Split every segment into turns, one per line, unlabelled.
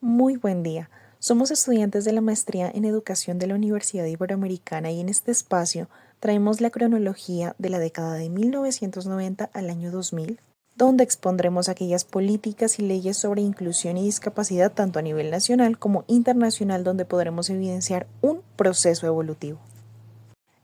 Muy buen día. Somos estudiantes de la maestría en educación de la Universidad Iberoamericana y en este espacio traemos la cronología de la década de 1990 al año 2000, donde expondremos aquellas políticas y leyes sobre inclusión y discapacidad tanto a nivel nacional como internacional, donde podremos evidenciar un proceso evolutivo.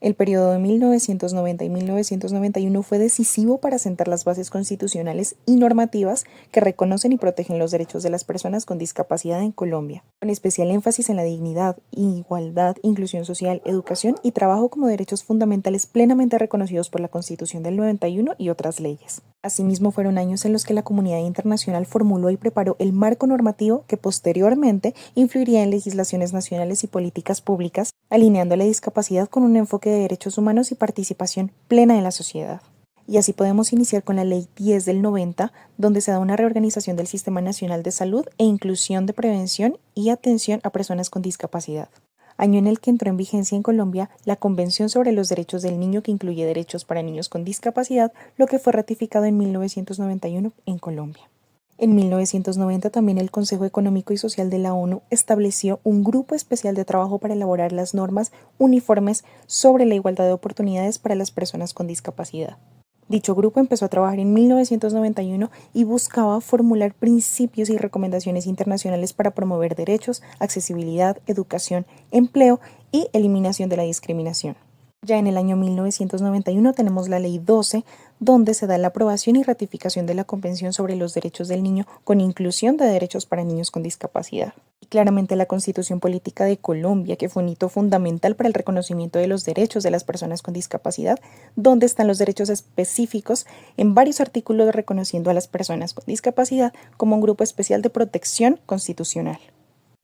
El periodo de 1990 y 1991 fue decisivo para sentar las bases constitucionales y normativas que reconocen y protegen los derechos de las personas con discapacidad en Colombia, con especial énfasis en la dignidad, igualdad, inclusión social, educación y trabajo como derechos fundamentales plenamente reconocidos por la Constitución del 91 y otras leyes. Asimismo, fueron años en los que la comunidad internacional formuló y preparó el marco normativo que posteriormente influiría en legislaciones nacionales y políticas públicas, alineando la discapacidad con un enfoque de derechos humanos y participación plena en la sociedad. Y así podemos iniciar con la Ley 10 del 90, donde se da una reorganización del Sistema Nacional de Salud e inclusión de prevención y atención a personas con discapacidad. Año en el que entró en vigencia en Colombia la Convención sobre los Derechos del Niño, que incluye derechos para niños con discapacidad, lo que fue ratificado en 1991 en Colombia. En 1990 también el Consejo Económico y Social de la ONU estableció un grupo especial de trabajo para elaborar las normas uniformes sobre la igualdad de oportunidades para las personas con discapacidad. Dicho grupo empezó a trabajar en 1991 y buscaba formular principios y recomendaciones internacionales para promover derechos, accesibilidad, educación, empleo y eliminación de la discriminación. Ya en el año 1991 tenemos la Ley 12, donde se da la aprobación y ratificación de la Convención sobre los Derechos del Niño con inclusión de derechos para niños con discapacidad. Y claramente la Constitución Política de Colombia, que fue un hito fundamental para el reconocimiento de los derechos de las personas con discapacidad, donde están los derechos específicos en varios artículos reconociendo a las personas con discapacidad como un grupo especial de protección constitucional.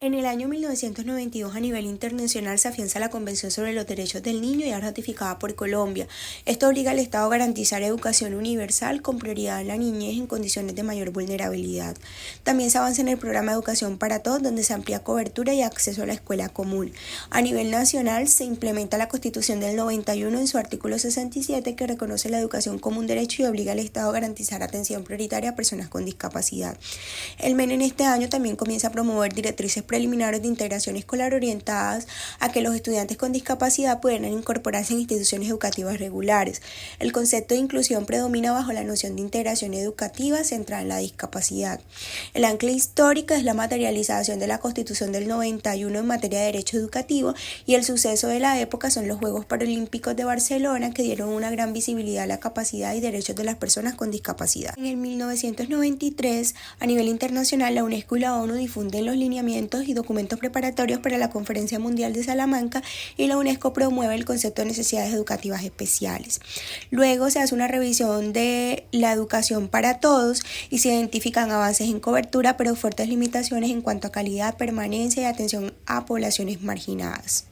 En el año 1992 a nivel internacional se afianza la Convención sobre los Derechos del Niño y es ratificada por Colombia. Esto obliga al Estado a garantizar educación universal con prioridad en la niñez en condiciones de mayor vulnerabilidad. También se avanza en el programa de Educación para Todos, donde se amplía cobertura y acceso a la escuela común. A nivel nacional se implementa la Constitución del 91 en su artículo 67, que reconoce la educación como un derecho y obliga al Estado a garantizar atención prioritaria a personas con discapacidad. El MEN en este año también comienza a promover directrices preliminares de integración escolar orientadas a que los estudiantes con discapacidad puedan incorporarse en instituciones educativas regulares. El concepto de inclusión predomina bajo la noción de integración educativa centrada en la discapacidad. El ancla histórica es la materialización de la Constitución del 91 en materia de derecho educativo, y el suceso de la época son los Juegos Paralímpicos de Barcelona, que dieron una gran visibilidad a la capacidad y derechos de las personas con discapacidad. En el 1993, a nivel internacional, la UNESCO y la ONU difunden los lineamientos y documentos preparatorios para la Conferencia Mundial de Salamanca, y la UNESCO promueve el concepto de necesidades educativas especiales. Luego se hace una revisión de la educación para todos y se identifican avances en cobertura, pero fuertes limitaciones en cuanto a calidad, permanencia y atención a poblaciones marginadas.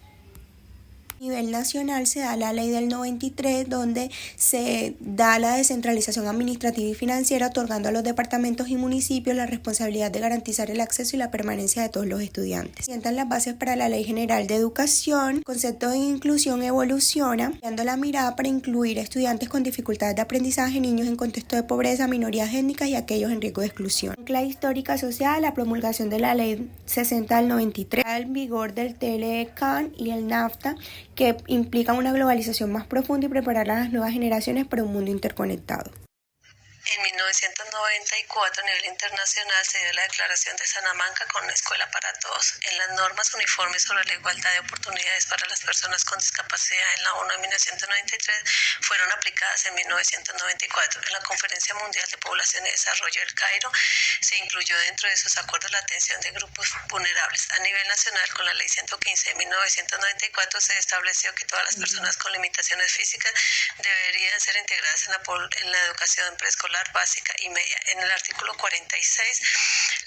A nivel nacional se da la Ley del 93, donde se da la descentralización administrativa y financiera, otorgando a los departamentos y municipios la responsabilidad de garantizar el acceso y la permanencia de todos los estudiantes. Sientan las bases para la Ley General de Educación. El concepto de inclusión evoluciona, dando la mirada para incluir estudiantes con dificultades de aprendizaje, niños en contexto de pobreza, minorías étnicas y aquellos en riesgo de exclusión. La histórica social, la promulgación de la Ley 60 del 93, el vigor del TLCAN y el NAFTA, que implican una globalización más profunda y preparar a las nuevas generaciones para un mundo interconectado.
En 1994, a nivel internacional, se dio la Declaración de Salamanca con una escuela para todos. En las normas uniformes sobre la igualdad de oportunidades para las personas con discapacidad en la ONU en 1993 fueron aplicadas en 1994. En la Conferencia Mundial de Población y Desarrollo del Cairo se incluyó dentro de esos acuerdos la atención de grupos vulnerables. A nivel nacional, con la Ley 115 de 1994 se estableció que todas las personas con limitaciones físicas deberían ser integradas en la educación preescolar, básica y media. En el artículo 46,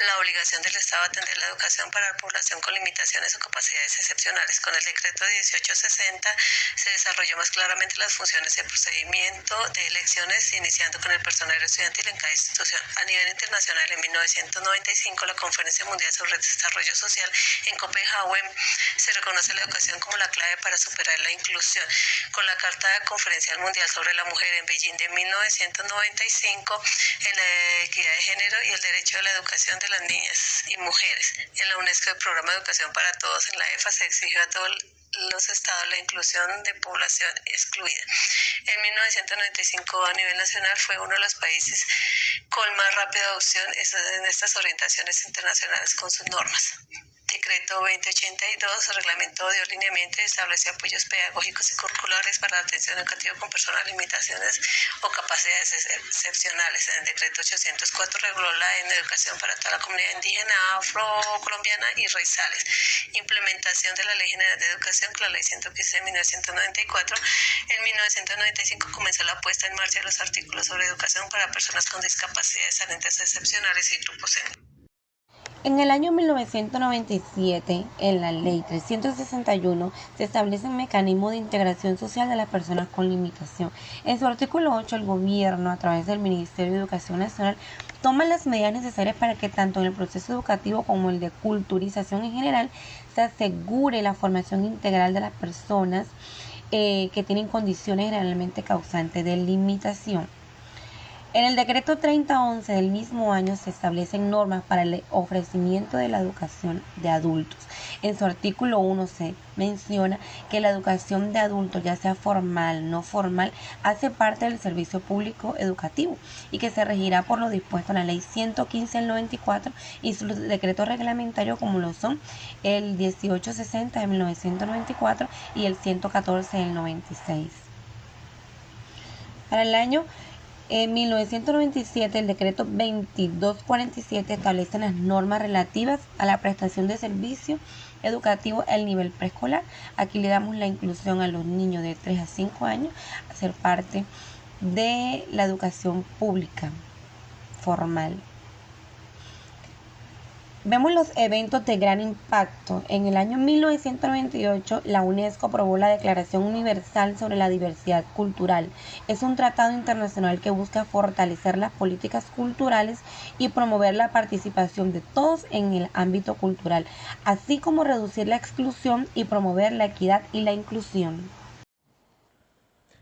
la obligación del Estado a atender la educación para la población con limitaciones o capacidades excepcionales. Con el decreto 1860 se desarrolló más claramente las funciones y el procedimiento de elecciones, iniciando con el personal estudiantil en cada institución. A nivel internacional, en 1995, la Conferencia Mundial sobre el Desarrollo Social en Copenhague se reconoce la educación como la clave para superar la inclusión. Con la Carta Conferencial Mundial sobre la Mujer en Beijing de 1995, 1995 en la equidad de género y el derecho a la educación de las niñas y mujeres. En la UNESCO, el programa de educación para todos en la EFA se exigió a todos los estados la inclusión de población excluida. En 1995 a nivel nacional fue uno de los países con más rápida adopción en estas orientaciones internacionales con sus normas. Decreto 2082, reglamento dio lineamiento y establece apoyos pedagógicos y curriculares para la atención educativa con personas con limitaciones o capacidades excepcionales. En el decreto 804 reguló la educación para toda la comunidad indígena, afrocolombiana y raizales. Implementación de la Ley General de Educación, con la Ley 115 de 1994. En 1995 comenzó la puesta en marcha de los artículos sobre educación para personas con discapacidades, talentos excepcionales y grupos étnicos.
En el año 1997, en la Ley 361, se establece un mecanismo de integración social de las personas con limitación. En su artículo 8, el gobierno, a través del Ministerio de Educación Nacional, toma las medidas necesarias para que tanto en el proceso educativo como el de culturización en general se asegure la formación integral de las personas que tienen condiciones generalmente causantes de limitación. En el decreto 3011 del mismo año se establecen normas para el ofrecimiento de la educación de adultos. En su artículo 1 se menciona que la educación de adultos, ya sea formal o no formal, hace parte del servicio público educativo y que se regirá por lo dispuesto en la Ley 115 del 94 y sus decretos reglamentarios como lo son el 1860 de 1994 y el 114 del 96. Para el año En 1997, el decreto 2247 establece las normas relativas a la prestación de servicio educativo al nivel preescolar. Aquí le damos la inclusión a los niños de 3 a 5 años a ser parte de la educación pública formal. Vemos los eventos de gran impacto. En el año 1998, la UNESCO aprobó la Declaración Universal sobre la Diversidad Cultural. Es un tratado internacional que busca fortalecer las políticas culturales y promover la participación de todos en el ámbito cultural, así como reducir la exclusión y promover la equidad y la inclusión.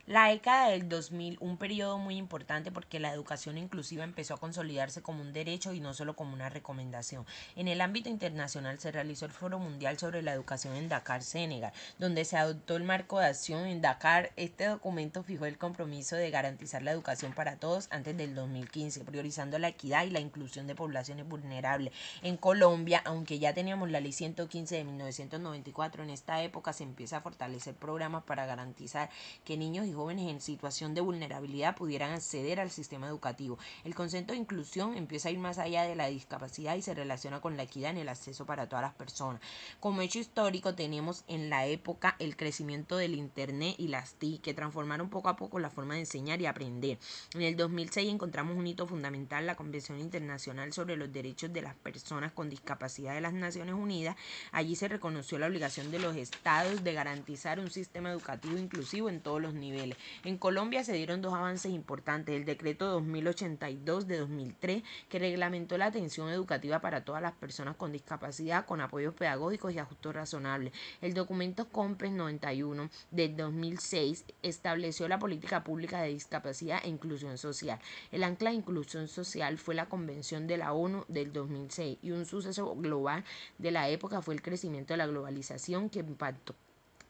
La década del 2000, un periodo muy importante porque la educación inclusiva empezó a consolidarse como un derecho y no solo como una recomendación. En el ámbito internacional se realizó el Foro Mundial sobre la Educación en Dakar, Senegal, donde se adoptó el marco de acción en Dakar. Este documento fijó el compromiso de garantizar la educación para todos antes del 2015, priorizando la equidad y la inclusión de poblaciones vulnerables. En Colombia, aunque ya teníamos la Ley 115 de 1994, en esta época se empieza a fortalecer programas para garantizar que niños y jóvenes en situación de vulnerabilidad pudieran acceder al sistema educativo. El concepto de inclusión empieza a ir más allá de la discapacidad y se relaciona con la equidad en el acceso para todas las personas. Como hecho histórico tenemos en la época el crecimiento del internet y las TIC, que transformaron poco a poco la forma de enseñar y aprender. En el 2006 encontramos un hito fundamental, la Convención Internacional sobre los Derechos de las Personas con Discapacidad de las Naciones Unidas. Allí se reconoció la obligación de los estados de garantizar un sistema educativo inclusivo en todos los niveles. En Colombia se dieron dos avances importantes: el decreto 2082 de 2003, que reglamentó la atención educativa para todas las personas con discapacidad con apoyos pedagógicos y ajustes razonables. El documento COMPES 91 del 2006 estableció la política pública de discapacidad e inclusión social. El ancla de inclusión social fue la Convención de la ONU del 2006 y un suceso global de la época fue el crecimiento de la globalización que impactó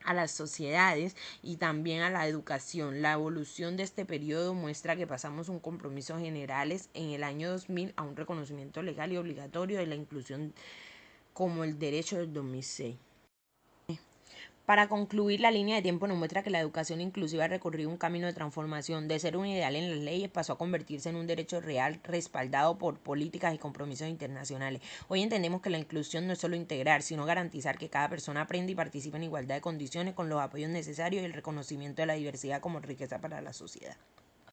a las sociedades y también a la educación. La evolución de este periodo muestra que pasamos un compromiso generales en el año 2000 a un reconocimiento legal y obligatorio de la inclusión como el derecho del 2006. Para concluir, la línea de tiempo nos muestra que la educación inclusiva ha recorrido un camino de transformación. De ser un ideal en las leyes pasó a convertirse en un derecho real respaldado por políticas y compromisos internacionales. Hoy entendemos que la inclusión no es solo integrar, sino garantizar que cada persona aprenda y participe en igualdad de condiciones con los apoyos necesarios y el reconocimiento de la diversidad como riqueza para la sociedad.